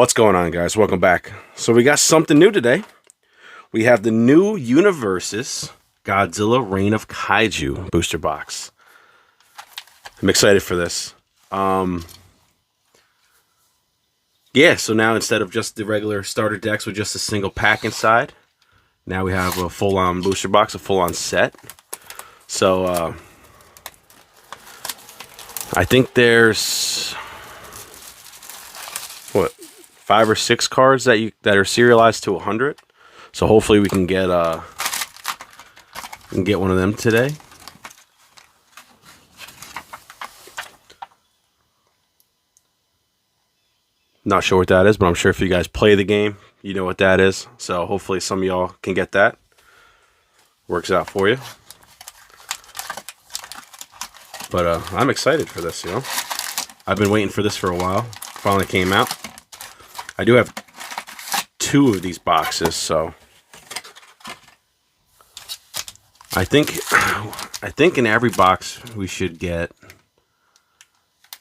What's going on, guys? Welcome back. So we got something new today. We have the new Universus Godzilla Reign of Kaiju booster box. I'm excited for this. Yeah, so now instead of just the regular starter decks with just a single pack inside, now we have a full-on booster box, a full-on set. So I think there's 5 or 6 cards that are serialized to 100. So hopefully we can get one of them today. Not sure what that is, but I'm sure if you guys play the game, you know what that is. So hopefully some of y'all can get that. Works out for you. But I'm excited for this, you know. I've been waiting for this for a while. Finally came out. I do have 2 of these boxes, so I think in every box we should get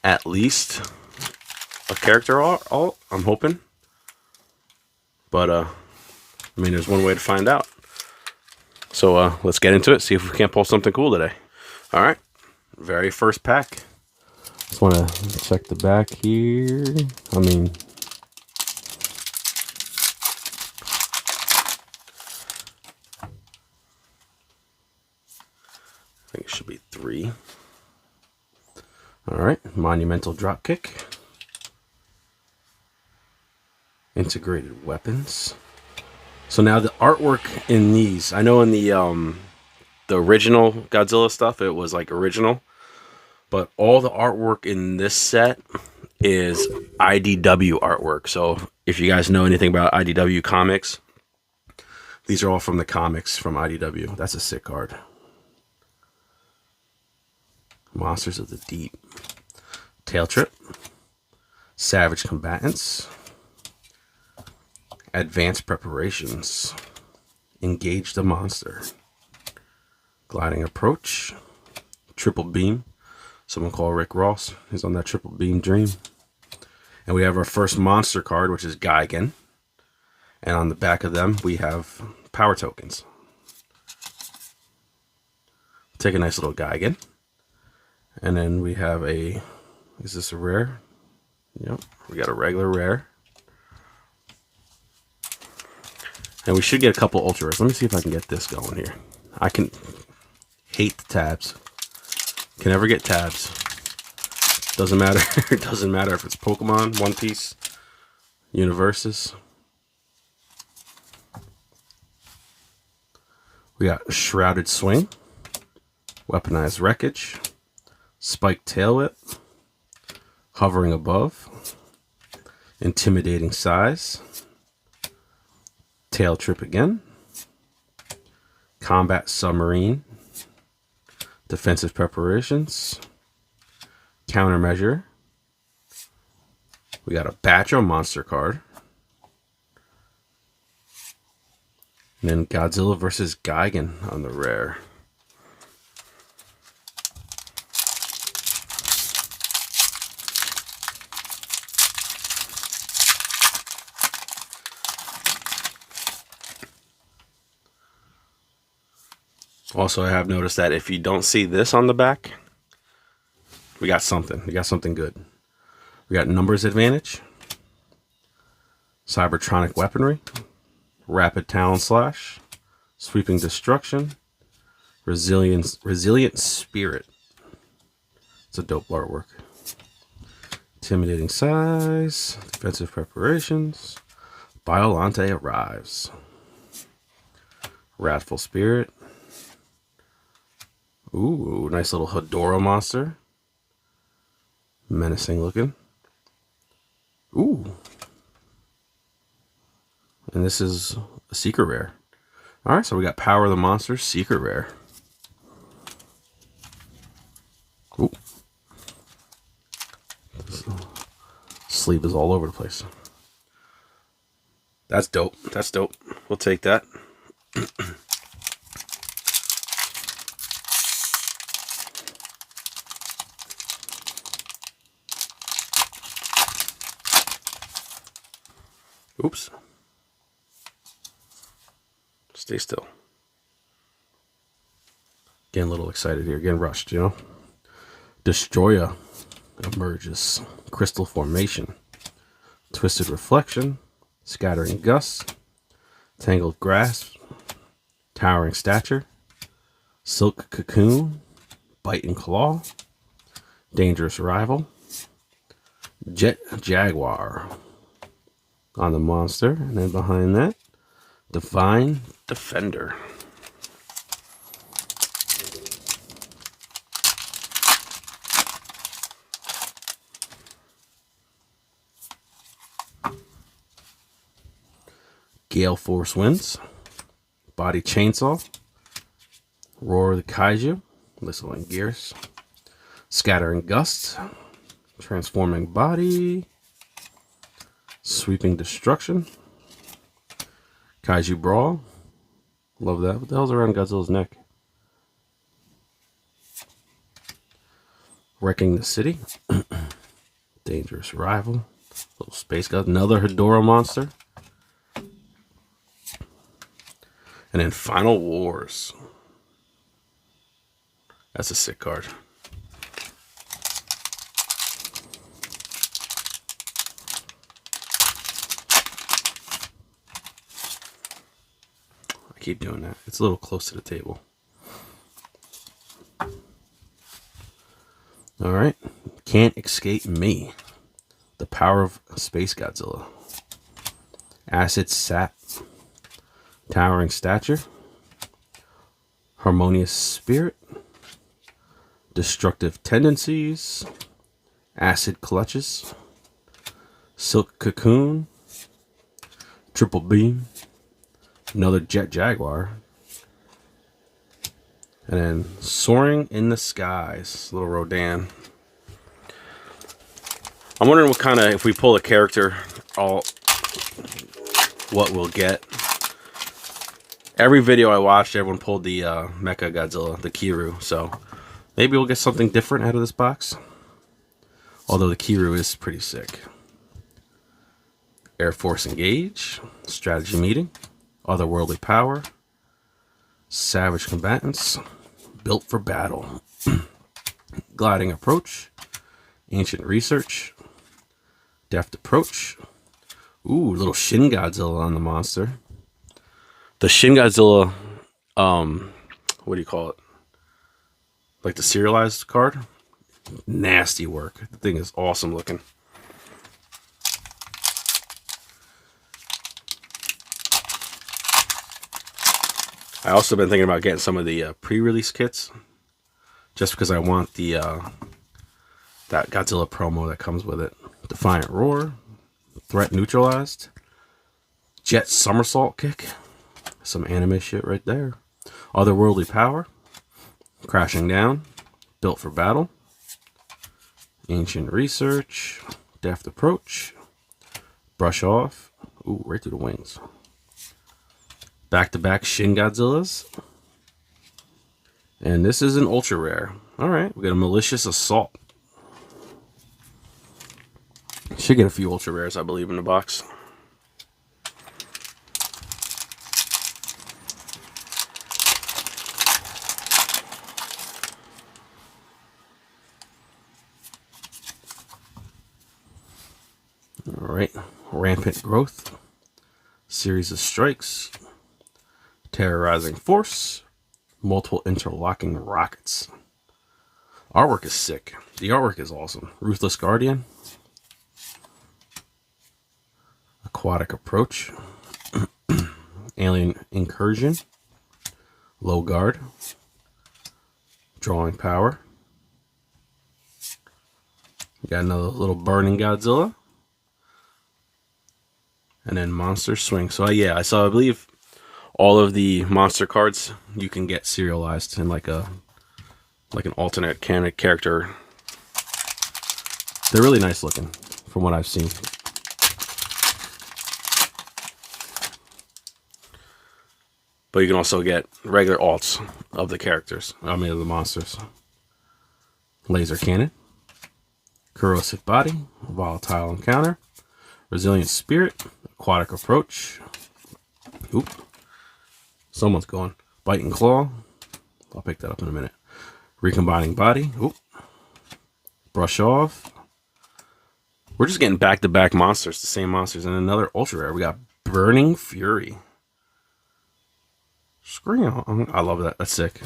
at least a character alt, I'm hoping. But I mean, there's one way to find out. So let's get into it, see if we can't pull something cool today. All right, very first pack. Just want to check the back here. I mean, I think it should be 3. All right, monumental dropkick. Integrated weapons. So now the artwork in these, I know in the original Godzilla stuff, it was like original, but all the artwork in this set is IDW artwork. So if you guys know anything about IDW comics, these are all from the comics from IDW. That's a sick card. Monsters of the Deep. Tail Trip. Savage Combatants. Advanced Preparations. Engage the Monster. Gliding Approach. Triple Beam. Someone called Rick Ross. He's on that Triple Beam Dream. And we have our first monster card, which is Gigan. And on the back of them, we have power tokens. Take a nice little Gigan. And then we have a, is this a rare? Yep, we got a regular rare. And we should get a couple ultra rares. Let me see if I can get this going here. I can hate the tabs. Can never get tabs. Doesn't matter. It doesn't matter if it's Pokemon, One Piece, Universus. We got Shrouded Swing, Weaponized Wreckage, Spiked Tail Whip, Hovering Above, Intimidating Size, Tail Trip again, Combat Submarine, Defensive Preparations, Countermeasure. We got a Batcho monster card. And then Godzilla vs. Gigan on the rare. Also, I have noticed that if you don't see this on the back, we got something. We got something good. We got Numbers Advantage, Cybertronic Weaponry, Rapid Talon Slash, Sweeping Destruction, Resilient Spirit. It's a dope artwork. Intimidating Size, Defensive Preparations, Biolante Arrives, Wrathful Spirit. Ooh, nice little Hedorah monster. Menacing looking. Ooh. And this is a secret rare. Alright, so we got Power of the Monsters, secret rare. Ooh. Sleeve is all over the place. That's dope. That's dope. We'll take that. Oops. Stay still. Getting a little excited here. Getting rushed, you know. Destroyer emerges. Crystal formation. Twisted reflection. Scattering gusts. Tangled grasp. Towering stature. Silk cocoon. Bite and claw. Dangerous rival. Jet jaguar on the monster. And then behind that, divine defender. Gale force winds. Body chainsaw. Roar of the Kaiju. Whistling gears. Scattering gusts. Transforming body. Sweeping destruction. Kaiju brawl. Love that. What the hell's around Godzilla's neck? Wrecking the city. Dangerous rival. Little space god. Another Hedorah monster. And then Final Wars. That's a sick card. I keep doing that. It's a little close to the table. All right. Can't escape me. The power of Space Godzilla. Acid sap. Towering stature. Harmonious spirit. Destructive tendencies. Acid clutches. Silk cocoon. Triple beam. Another jet jaguar. And then soaring in the skies. Little Rodan. I'm wondering what kind of, if we pull a character, what we'll get. Every video I watched, everyone pulled the Mecha Godzilla, the Kiru. So maybe we'll get something different out of this box. Although the Kiru is pretty sick. Air Force Engage. Strategy Meeting. Otherworldly Power. Savage Combatants. Built for Battle. Gliding Approach. Ancient Research. Deft Approach. Ooh, little Shin Godzilla on the monster. The Shin Godzilla, what do you call it? Like the serialized card? Nasty work. The thing is awesome looking. I also been thinking about getting some of the pre-release kits, just because I want the that Godzilla promo that comes with it. Defiant Roar, Threat Neutralized, Jet Somersault Kick, some anime shit right there. Otherworldly Power, Crashing Down, Built for Battle, Ancient Research, Deft Approach, Brush Off, ooh, right through the wings. Back-to-back Shin Godzillas. And this is an ultra rare. Alright, we got a Malicious Assault. Should get a few ultra rares, I believe, in the box. Alright, Rampant Growth. Series of Strikes. Terrorizing Force. Multiple interlocking rockets. Artwork is sick. The artwork is awesome. Ruthless Guardian. Aquatic Approach. Alien Incursion. Low Guard. Drawing Power. Got another little Burning Godzilla. And then Monster Swing. So yeah, I believe all of the monster cards you can get serialized in like an alternate canon character. They're really nice looking from what I've seen. But you can also get regular alts of the characters. I mean, of the monsters. Laser Cannon. Corrosive Body. Volatile Encounter. Resilient Spirit. Aquatic Approach. Oop. Someone's going. Bite and Claw. I'll pick that up in a minute. Recombining Body. Oop. Brush Off. We're just getting back-to-back monsters, the same monsters. And another ultra rare. We got Burning Fury. Scream. I love that. That's sick.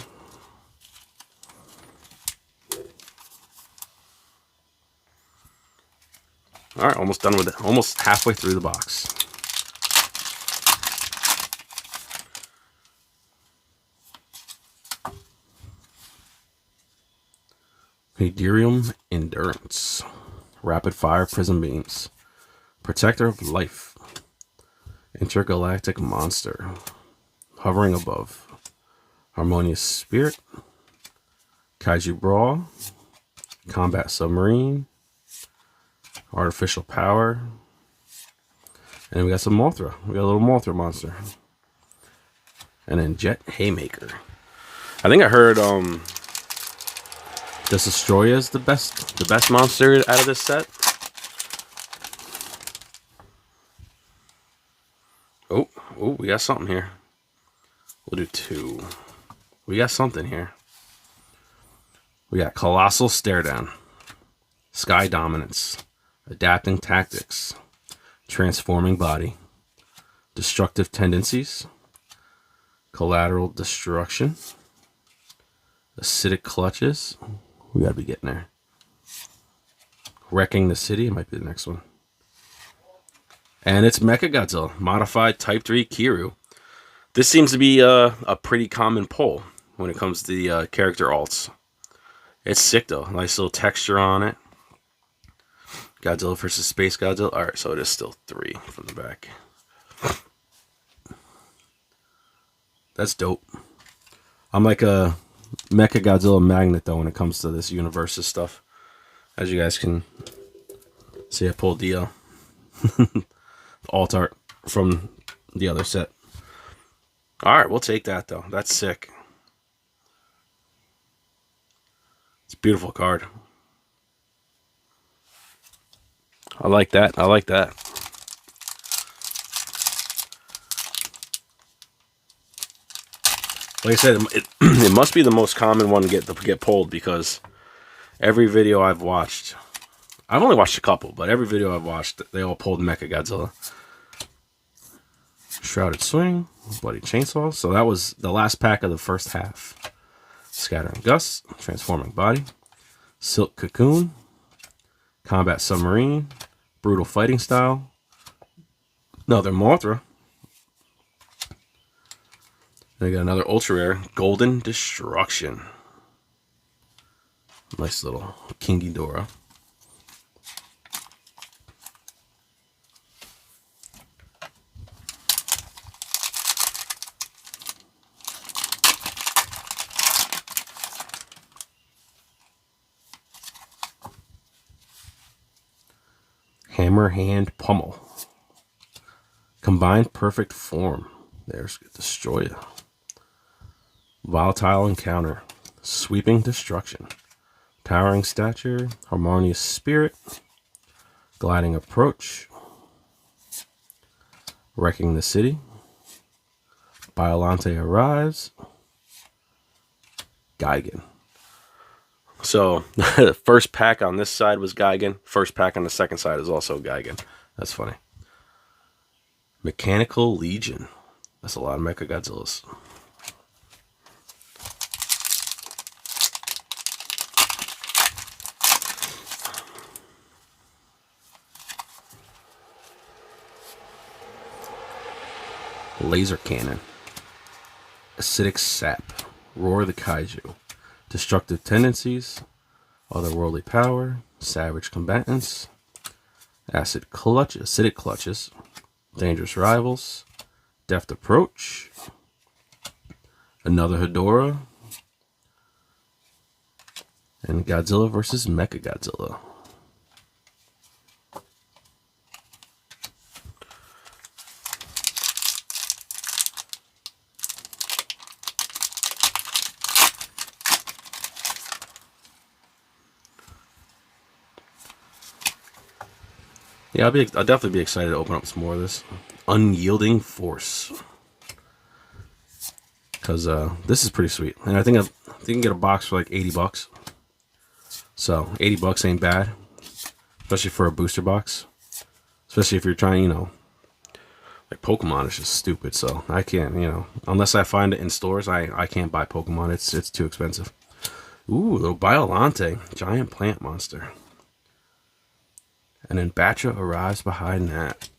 All right, almost done with it. Almost halfway through the box. Hederium Endurance. Rapid Fire Prism Beams. Protector of Life. Intergalactic Monster. Hovering Above. Harmonious Spirit. Kaiju Brawl. Combat Submarine. Artificial Power. And we got some Mothra. We got a little Mothra monster. And then Jet Haymaker. I think I heard Destroya is the best monster out of this set. Oh, we got something here. We'll do 2. We got something here. We got Colossal Stare Down. Sky Dominance. Adapting Tactics. Transforming Body. Destructive Tendencies. Collateral Destruction. Acidic Clutches. We gotta be getting there. Wrecking the City might be the next one. And it's Mechagodzilla. Modified Type 3 Kiryu. This seems to be a pretty common pull when it comes to the character alts. It's sick though. Nice little texture on it. Godzilla versus Space Godzilla. Alright, so it is still 3 from the back. That's dope. I'm like a Mechagodzilla magnet though when it comes to this Universus stuff. As you guys can see, I pulled the alt art from the other set. Alright, we'll take that though. That's sick. It's a beautiful card. I like that. I like that. Like I said, it must be the most common one to get pulled because every video I've watched, I've only watched a couple, but every video I've watched, they all pulled Mechagodzilla. Shrouded Swing, Bloody Chainsaw. So that was the last pack of the first half. Scattering Gust, Transforming Body, Silk Cocoon, Combat Submarine, Brutal Fighting Style, another Mothra. Then I got another ultra rare, Golden Destruction. Nice little King Ghidorah. Hammer Hand Pummel. Combined Perfect Form. There's Destroya. Volatile Encounter. Sweeping Destruction. Towering Stature. Harmonious Spirit. Gliding Approach. Wrecking the City. Biolante Arrives. Gigan. So, the first pack on this side was Gigan. First pack on the second side is also Gigan. That's funny. Mechanical Legion. That's a lot of Mechagodzillas. Laser Cannon. Acidic Sap. Roar the Kaiju. Destructive Tendencies, Otherworldly Power, Savage Combatants, Acidic Clutches, Dangerous Rivals, Deft Approach, another Hedorah, and Godzilla versus Mechagodzilla. Yeah, I'll definitely be excited to open up some more of this. Unyielding Force. Because this is pretty sweet. And I think you can get a box for like 80 bucks. So 80 bucks ain't bad. Especially for a booster box. Especially if you're trying, you know, like Pokemon is just stupid. So I can't, you know, unless I find it in stores, I can't buy Pokemon. It's too expensive. Ooh, little Biolante, giant plant monster. And then Batra arrives behind that.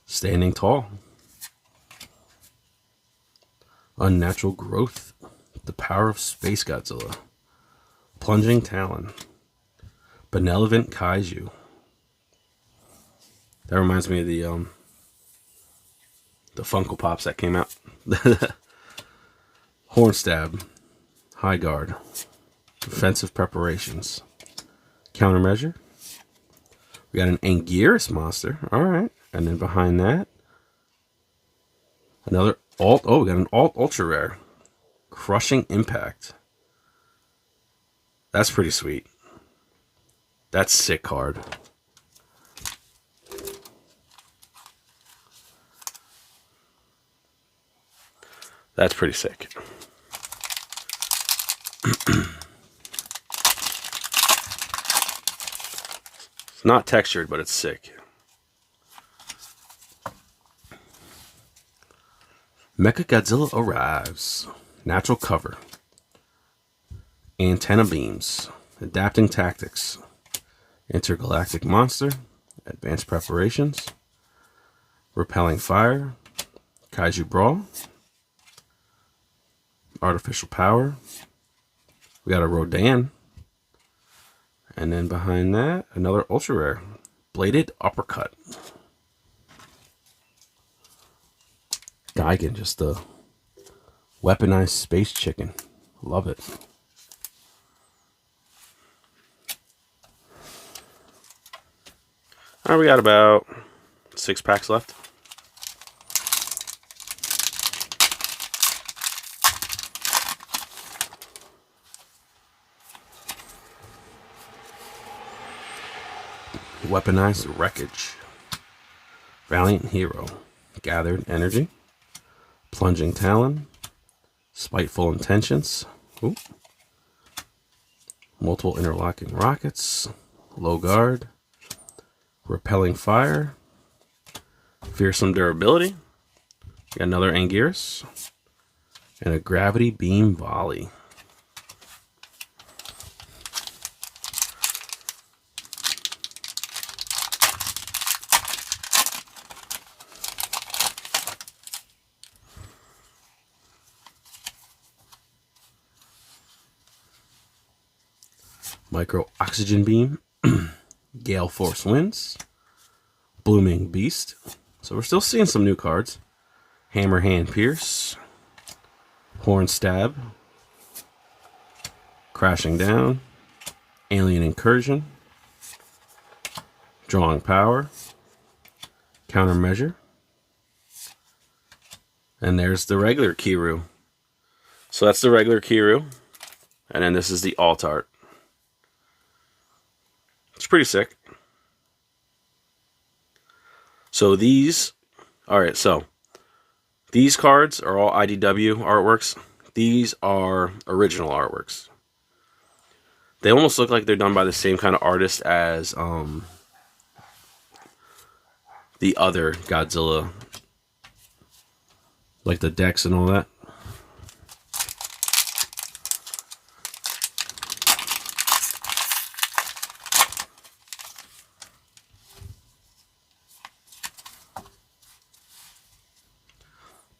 Standing Tall. Unnatural Growth. The Power of Space Godzilla. Plunging Talon. Benevolent Kaiju. That reminds me of the Funko Pops that came out. Hornstab. High Guard. Defensive Preparations. Countermeasure. We got an Anguirus monster. Alright. And then behind that, another alt. Oh, we got an alt ultra rare. Crushing Impact. That's pretty sweet. That's sick card. That's pretty sick. It's not textured, but it's sick. Mechagodzilla arrives. Natural cover. Antenna beams. Adapting tactics. Intergalactic monster. Advanced preparations. Repelling fire. Kaiju brawl. Artificial power. We got a Rodan. And then behind that, another ultra rare. Bladed uppercut. Gigan, just a weaponized space chicken. Love it. All right, we got about 6 packs left. Weaponized Wreckage. Valiant Hero. Gathered Energy. Plunging Talon. Spiteful Intentions. Ooh. Multiple Interlocking Rockets. Low Guard. Repelling Fire. Fearsome Durability. Got another Anguirus. And a Gravity Beam Volley. Micro Oxygen Beam. Gale Force Winds. Blooming Beast. So we're still seeing some new cards. Hammer Hand Pierce. Horn Stab. Crashing Down. Alien Incursion. Drawing Power. Countermeasure. And there's the regular Kiru. So that's the regular Kiru. And then this is the alt art. It's pretty sick. So these, alright, so these cards are all IDW artworks. These are original artworks. They almost look like they're done by the same kind of artist as the other Godzilla. Like the decks and all that.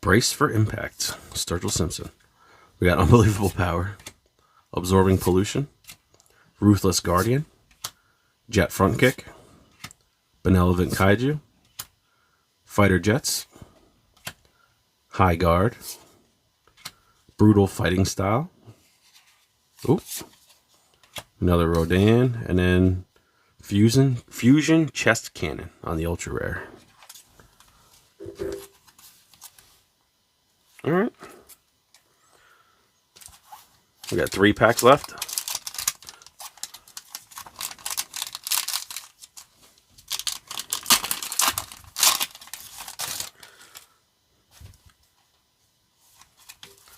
Brace for Impact. Sturgill Simpson. We got Unbelievable Power. Absorbing Pollution. Ruthless Guardian. Jet Front Kick. Benevolent Kaiju. Fighter Jets. High Guard. Brutal Fighting Style. Oop. Another Rodan. And then Fusion Chest Cannon on the Ultra Rare. All right. We got 3 packs left.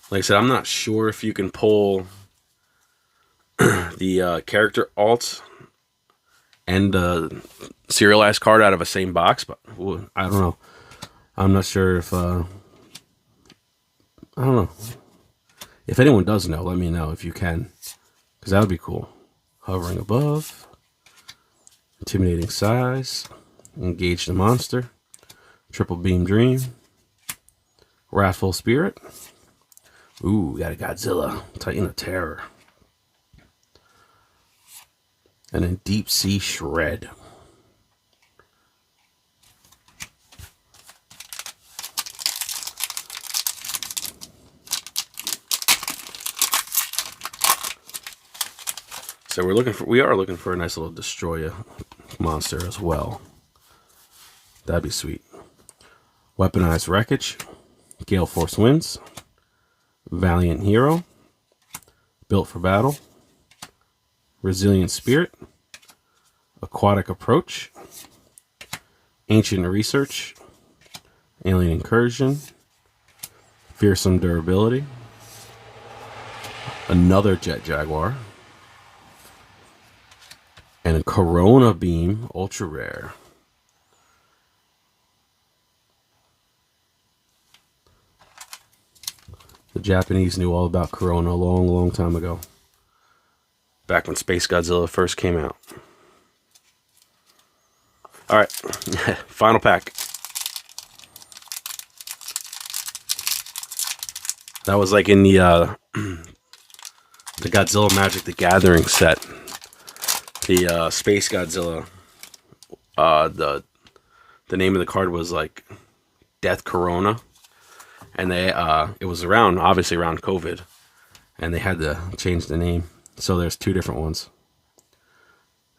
Like I said, I'm not sure if you can pull the character alts and the serialized card out of a same box, but I don't know. I'm not sure if I don't know. If anyone does know, let me know if you can, because that would be cool. Hovering above, intimidating size, engage the monster, triple beam dream, wrathful spirit. Ooh, got a Godzilla, Titan of Terror. And then Deep Sea Shred. So we are looking for a nice little Destroyer monster as well. That'd be sweet. Weaponized Wreckage, Gale Force Winds, Valiant Hero, Built for Battle, Resilient Spirit, Aquatic Approach, Ancient Research, Alien Incursion, Fearsome Durability, another Jet Jaguar, and a Corona Beam Ultra Rare. The Japanese knew all about Corona a long, long time ago. Back when Space Godzilla first came out. Alright, final pack. That was like in the Godzilla Magic the Gathering set. The Space Godzilla. The name of the card was like Death Corona. And it was obviously around COVID. And they had to change the name. So there's 2 different ones.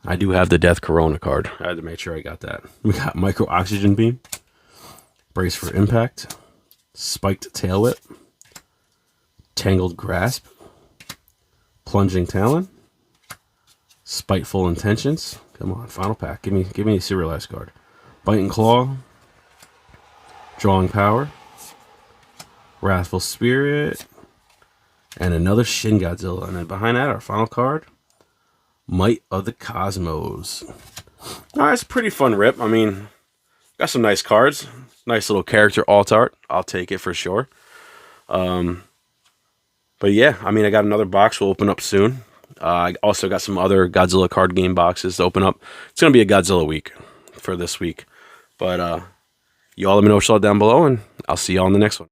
I do have the Death Corona card. I had to make sure I got that. We got Micro Oxygen Beam, Brace for Impact, Spiked Tail Whip, Tangled Grasp, Plunging Talon, Spiteful Intentions. Come on, final pack. Give me a serialized card. Biting Claw, Drawing Power, Wrathful Spirit, and another Shin Godzilla. And then behind that, our final card, Might of the Cosmos. Alright, it's a pretty fun rip. I mean, got some nice cards. Nice little character alt art. I'll take it for sure. But yeah, I mean, I got another box we'll open up soon. I also got some other Godzilla card game boxes to open up. It's going to be a Godzilla week for this week. But you all let me know down below, and I'll see you all in the next one.